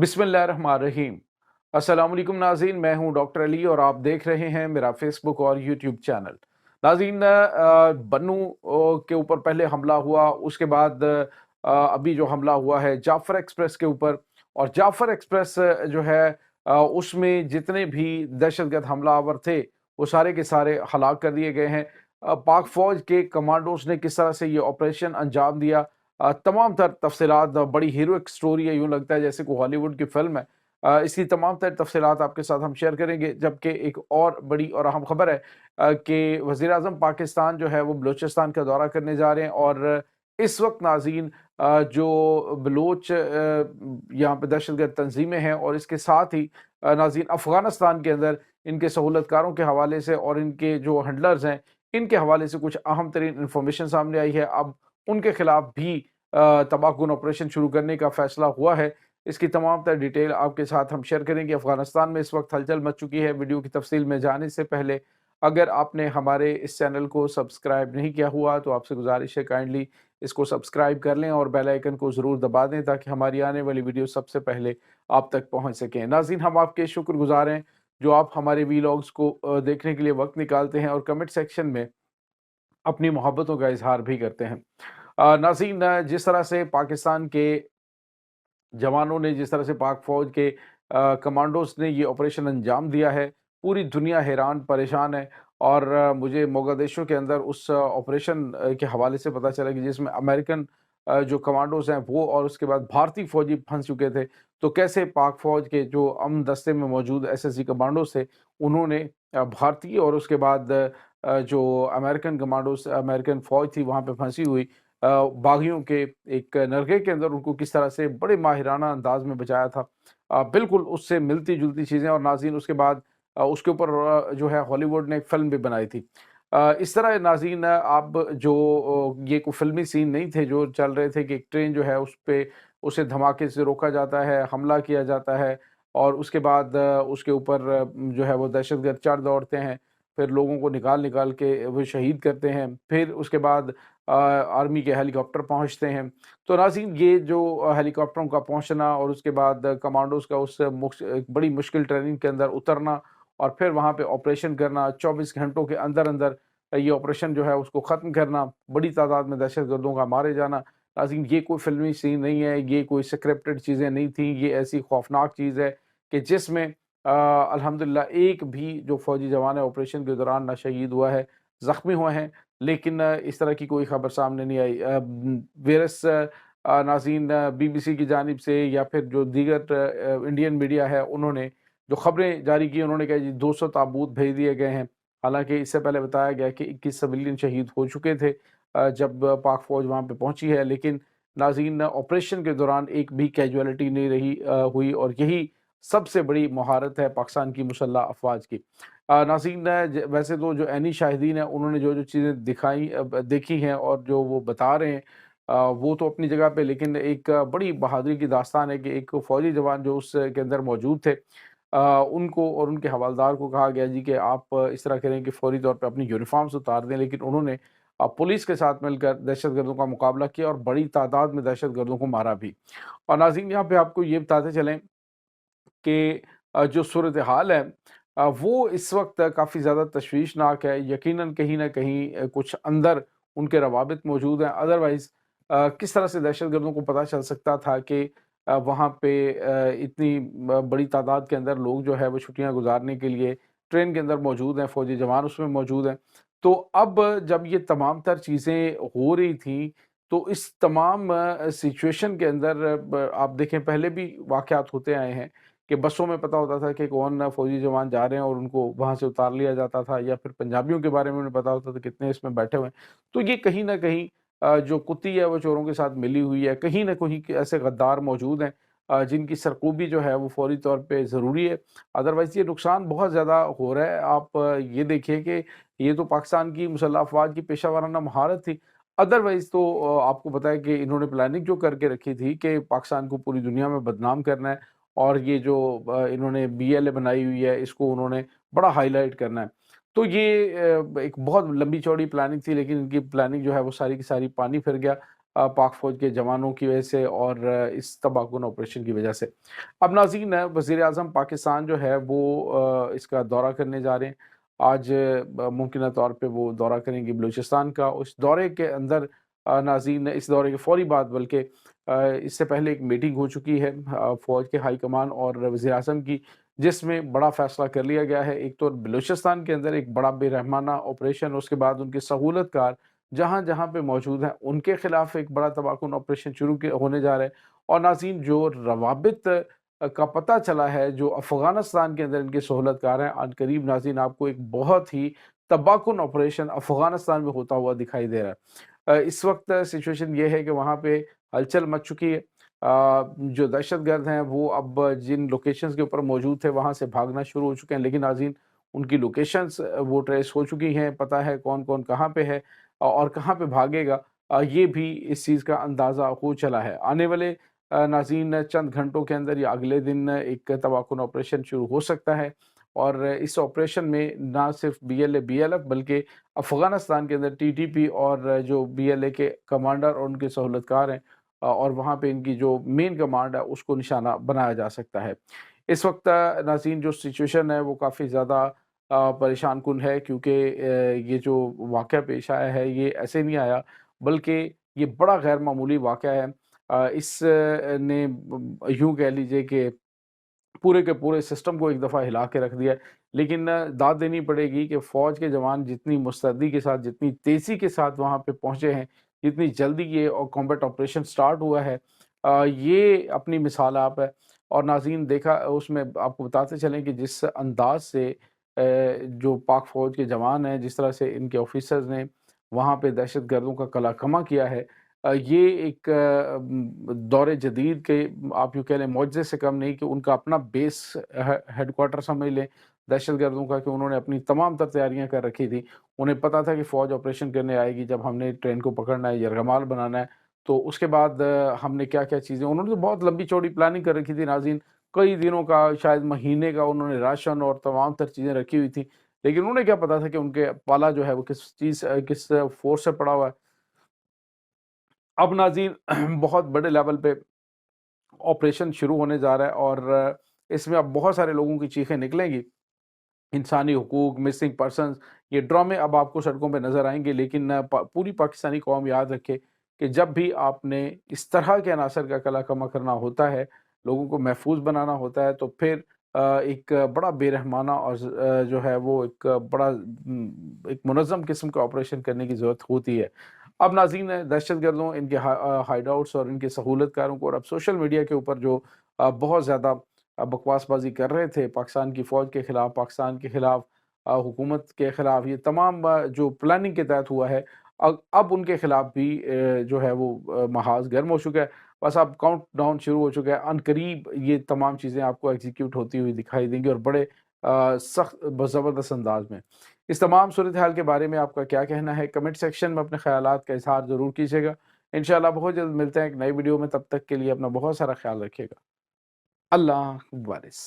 बिस्मिल्लाहिर्रहमानिर्रहीम। अस्सलाम वालेकुम नाज़रीन, मैं हूं डॉक्टर अली और आप देख रहे हैं मेरा फेसबुक और यूट्यूब चैनल। नाज़रीन, बन्नू के ऊपर पहले हमला हुआ, उसके बाद अभी जो हमला हुआ है जाफ़र एक्सप्रेस के ऊपर, और जाफ़र एक्सप्रेस जो है उसमें जितने भी दहशतगर्द हमलावर थे वो सारे के सारे हलाक कर दिए गए हैं। पाक फ़ौज के कमांडोज ने किस तरह से ये ऑपरेशन अंजाम दिया, तमाम तर तफसीलात, बड़ी हीरोइक स्टोरी है, यूँ लगता है जैसे कोई हॉलीवुड की फ़िल्म है। इसकी तमाम तर तफसीलात आपके साथ हम शेयर करेंगे। जबकि एक और बड़ी और अहम खबर है कि वज़ीर-ए-आज़म पाकिस्तान जो है वो बलूचिस्तान का दौरा करने जा रहे हैं, और इस वक़्त नाज़रीन जो बलूच यहाँ पे दहशतगर्द तंज़ीमें हैं, और इसके साथ ही नाज़रीन अफ़गानिस्तान के अंदर इनके सहूलतकारों के हवाले से और इनके जो हैंडलर्स हैं, इनके हवाले से कुछ अहम तरीन इन्फॉर्मेशन सामने आई है। अब उनके खिलाफ भी तबाहकुन ऑपरेशन शुरू करने का फैसला हुआ है। इसकी तमाम तर डिटेल आपके साथ हम शेयर करेंगे। अफ़गानिस्तान में इस वक्त हलचल मच चुकी है। वीडियो की तफसील में जाने से पहले अगर आपने हमारे इस चैनल को सब्सक्राइब नहीं किया हुआ तो आपसे गुजारिश है, काइंडली इसको सब्सक्राइब कर लें और बेल आइकन को ज़रूर दबा दें ताकि हमारी आने वाली वीडियो सबसे पहले आप तक पहुँच सकें। नाज़रीन, हम आपके शुक्रगुज़ार हैं जो आप हमारे वीलॉग्स को देखने के लिए वक्त निकालते हैं और कमेंट सेक्शन में अपनी मोहब्बतों का इज़हार भी करते हैं। नाज़रीन, जिस तरह से पाकिस्तान के जवानों ने, जिस तरह से पाक फ़ौज के कमांडोज़ ने ये ऑपरेशन अंजाम दिया है, पूरी दुनिया हैरान परेशान है। और मुझे मोगादिशु के अंदर उस ऑपरेशन के हवाले से पता चला कि जिसमें अमेरिकन जो कमांडोज़ हैं वो और उसके बाद भारतीय फ़ौजी फंस चुके थे। तो कैसे पाक फ़ौज के जो अमन दस्ते में मौजूद एसएसजी कमांडोज़ थे, उन्होंने भारतीय और उसके बाद जो अमेरिकन कमांडोज़, अमेरिकन फ़ौज थी वहाँ पे फंसी हुई बागियों के एक नरगे के अंदर उनको किस तरह से बड़े माहिराना अंदाज में बचाया था। बिल्कुल उससे मिलती-जुलती चीज़ें। और नाज़रीन उसके बाद उसके ऊपर जो है हॉलीवुड ने एक फ़िल्म भी बनाई थी। इस तरह नाज़रीन, आप जो ये कोई फ़िल्मी सीन नहीं थे जो चल रहे थे कि एक ट्रेन जो है उस पे उसे धमाके से रोका जाता है, हमला किया जाता है, और उसके बाद उसके ऊपर जो है वो दहशतगर्द चढ़ दौड़ते हैं, फिर लोगों को निकाल-निकाल के वो शहीद करते हैं। फिर उसके बाद आर्मी के हेलीकॉप्टर पहुँचते हैं। तो नाज़रीन, ये जो हेलीकॉप्टरों का पहुँचना और उसके बाद कमांडोज़ का उस एक बड़ी मुश्किल ट्रेनिंग के अंदर उतरना और फिर वहाँ पे ऑपरेशन करना, 24 घंटों के अंदर-अंदर ये ऑपरेशन जो है उसको ख़त्म करना, बड़ी तादाद में दहशतगर्दों का मारे जाना। नाज़रीन, ये कोई फ़िल्मी सीन नहीं है, ये कोई स्क्रिप्टेड चीज़ें नहीं थी, ये ऐसी खौफ़नाक चीज़ है कि जिसमें अल्हम्दुलिल्लाह एक भी जो फ़ौजी जवान है ऑपरेशन के दौरान ना शहीद हुआ है, ज़ख्मी हुए हैं, लेकिन इस तरह की कोई खबर सामने नहीं आई। वेरस नाज़रीन, बीबीसी की जानिब से या फिर जो दीगर इंडियन मीडिया है उन्होंने जो खबरें जारी की, उन्होंने कहा जी 200 ताबूत भेज दिए गए हैं। हालाँकि इससे पहले बताया गया कि 21 सिविलियन शहीद हो चुके थे जब पाक फ़ौज वहाँ पे पहुँची है। लेकिन नाज़रीन, ऑपरेशन के दौरान एक भी कैजुअलिटी नहीं रही हुई, और यही सबसे बड़ी महारत है पाकिस्तान की मुसल्लह अफ़वाज की। नाज़रीन, वैसे तो जो ऐनी शाहिदीन हैं उन्होंने जो-जो चीज़ें दिखाई देखी हैं और जो वो बता रहे हैं वो तो अपनी जगह पे, लेकिन एक बड़ी बहादुरी की दास्तान है कि एक फ़ौजी जवान जो उसके अंदर मौजूद थे, उनको और उनके हवलदार को कहा गया जी कि आप इस तरह करें कि फ़ौरी तौर पे अपनी यूनिफ़ॉर्म्स उतार दें, लेकिन उन्होंने पुलिस के साथ मिलकर दहशतगर्दों का मुकाबला किया और बड़ी तादाद में दहशतगर्दों को मारा भी। और नाज़रीन, यहाँ पे आपको ये बताते चलें कि जो सूरत-ए-हाल है वो इस वक़्त काफ़ी ज़्यादा तशवीशनाक है। यकीनन कहीं न कहीं कुछ अंदर उनके रवाबित मौजूद हैं। अदरवाइज़ किस तरह से दहशतगर्दों को पता चल सकता था कि वहाँ पे इतनी बड़ी तादाद के अंदर लोग जो है वो छुट्टियाँ गुज़ारने के लिए ट्रेन के अंदर मौजूद हैं, फ़ौजी जवान उसमें मौजूद हैं। तो अब जब ये तमाम तर चीज़ें हो रही थी, तो इस तमाम सिचुएशन के अंदर आप देखें पहले भी वाक़यात होते आए हैं कि बसों में पता होता था कि कौन फ़ौजी जवान जा रहे हैं और उनको वहाँ से उतार लिया जाता था, या फिर पंजाबियों के बारे में उन्हें पता होता था कितने इसमें बैठे हुए हैं। तो ये कहीं न कहीं जो कुत्ती है वो चोरों के साथ मिली हुई है, कहीं न कहीं ऐसे गद्दार मौजूद हैं जिनकी सरकूबी जो है वो फ़ौरी तौर पे ज़रूरी है। अदरवाइज़ ये नुकसान बहुत ज़्यादा हो रहा है। आप ये देखिए कि ये तो पाकिस्तान की मुसल्लह अफ़वाज की पेशा वाराना महारत थी। अदरवाइज़ तो आपको पता है कि इन्होंने प्लानिंग जो करके रखी थी कि पाकिस्तान को पूरी दुनिया में बदनाम करना है, और ये जो इन्होंने बीएलए बनाई हुई है इसको उन्होंने बड़ा हाईलाइट करना है। तो ये एक बहुत लंबी चौड़ी प्लानिंग थी, लेकिन इनकी प्लानिंग जो है वो सारी की सारी पानी फिर गया। पाक फ़ौज के जवानों की वजह से और इस तबाहकुन ऑपरेशन की वजह से। अब नाज़रीन, वज़ीर-ए-आज़म पाकिस्तान जो है वो इसका दौरा करने जा रहे हैं। आज मुमकिना तौर पे वो दौरा करेंगे बलूचिस्तान का। उस दौरे के अंदर नाज़रीन, इस दौरे के फ़ौरी बाद बल्कि इससे पहले एक मीटिंग हो चुकी है फ़ौज के हाई कमान और वज़ीर-ए-आज़म की, जिसमें बड़ा फ़ैसला कर लिया गया है। एक तो बलूचिस्तान के अंदर एक बड़ा बेरहमाना ऑपरेशन, उसके बाद उनके सहूलतकार जहाँ-जहाँ पे मौजूद हैं, उनके खिलाफ एक बड़ा तबाहकुन ऑपरेशन शुरू के होने जा रहा है। और नाज़रीन, जो रवाबित का पता चला है, जो अफ़गानिस्तान के अंदर इनके सहूलतकार हैं, अनकरीब नाज़रीन आपको एक बहुत ही तबाहकुन ऑपरेशन अफ़गानिस्तान में होता हुआ दिखाई दे रहा है। इस वक़्त सिचुएशन ये है कि वहाँ पे हलचल मच चुकी है। जो दहशतगर्द हैं वो अब जिन लोकेशंस के ऊपर मौजूद थे वहाँ से भागना शुरू हो चुके हैं, लेकिन नाज़रीन उनकी लोकेशंस वो ट्रेस हो चुकी हैं, पता है कौन-कौन कहाँ पे है और कहाँ पे भागेगा। ये भी इस चीज़ का अंदाज़ा हो चला है। आने वाले नाज़रीन चंद घंटों के अंदर या अगले दिन एक तबाहकुन ऑपरेशन शुरू हो सकता है और इस ऑपरेशन में ना सिर्फ बीएलए, बीएलएफ बल्कि अफ़गानिस्तान के अंदर टीटीपी और जो बीएलए के कमांडर और उनके सहूलतकार हैं और वहाँ पे इनकी जो मेन कमांड है उसको निशाना बनाया जा सकता है। इस वक़्त नाज़रीन जो सिचुएशन है वो काफ़ी ज़्यादा परेशान कुन है, क्योंकि ये जो वाक़या पेश आया है ये ऐसे नहीं आया, बल्कि ये बड़ा गैर मामूली वाक़या है। इस ने यूँ कह लीजिए कि पूरे के पूरे सिस्टम को एक दफ़ा हिला के रख दिया है। लेकिन दाद देनी पड़ेगी कि फ़ौज के जवान जितनी मुस्तैदी के साथ, जितनी तेज़ी के साथ वहाँ पे पहुँचे हैं, जितनी जल्दी ये कॉम्बैट ऑपरेशन स्टार्ट हुआ है, ये अपनी मिसाल आप है। और नाज़रीन देखा उसमें आपको बताते चलें कि जिस अंदाज़ से जो पाक फ़ौज के जवान हैं, जिस तरह से इनके ऑफ़िसर्स ने वहाँ पे दहशतगर्दों का कला-कमा किया है, ये एक दौर जदीद के आप यूँ कह लें मौजज़े से कम नहीं कि उनका अपना बेस हेडक्वार्टर समझ लें दहशतगर्दों का, कि उन्होंने अपनी तमाम तर तैयारियाँ कर रखी थी। उन्हें पता था कि फ़ौज ऑपरेशन करने आएगी, जब हमने ट्रेन को पकड़ना है, यरगमाल बनाना है, तो उसके बाद हमने क्या-क्या चीज़ें, उन्होंने तो बहुत लंबी-चौड़ी प्लानिंग कर रखी थी नाज़रीन। कई दिनों का, शायद महीने का उन्होंने राशन और तमाम तर चीज़ें रखी हुई थी। लेकिन उन्हें क्या पता था कि उनके पाला जो है वो किस फ़ोर्स से पड़ा हुआ है। अब नाज़रीन बहुत बड़े लेवल पे ऑपरेशन शुरू होने जा रहा है और इसमें अब बहुत सारे लोगों की चीखें निकलेंगी। इंसानी हुकूक, मिसिंग पर्सन्स, ये ड्रामे अब आपको सड़कों पे नज़र आएँगे, लेकिन पूरी पाकिस्तानी कौम याद रखे कि जब भी आपने इस तरह के अनासर का कला-कमा करना होता है, लोगों को महफूज़ बनाना होता है, तो फिर एक बड़ा बेरहमाना और जो है वो एक बड़ा एक मुनज़्ज़म किस्म का ऑपरेशन करने की ज़रूरत होती है। अब नाज़रीन दहशतगर्दों, इनके हाइडआउट्स और इनके सहूलतकारों को, और अब सोशल मीडिया के ऊपर जो बहुत ज़्यादा बकवासबाज़ी कर रहे थे पाकिस्तान की फ़ौज के ख़िलाफ़, पाकिस्तान के ख़िलाफ़, हुकूमत के ख़िलाफ़, ये तमाम जो प्लानिंग के तहत हुआ है, अब उनके ख़िलाफ़ भी जो है वो महाज़ गर्म हो चुका है। बस अब काउंटडाउन शुरू हो चुका है। अनकरीब ये तमाम चीज़ें आपको एग्ज़ीक्यूट होती हुई दिखाई देंगी और बड़े सख्त ज़बरदस्त अंदाज़ में। इस तमाम सूरत हाल के बारे में आपका क्या कहना है? कमेंट सेक्शन में अपने ख़यालात का इज़हार ज़रूर कीजिएगा। इंशाअल्लाह बहुत जल्द मिलते हैं एक नई वीडियो में, तब तक के लिए अपना बहुत सारा ख़्याल रखिएगा। अल्लाह वारिस।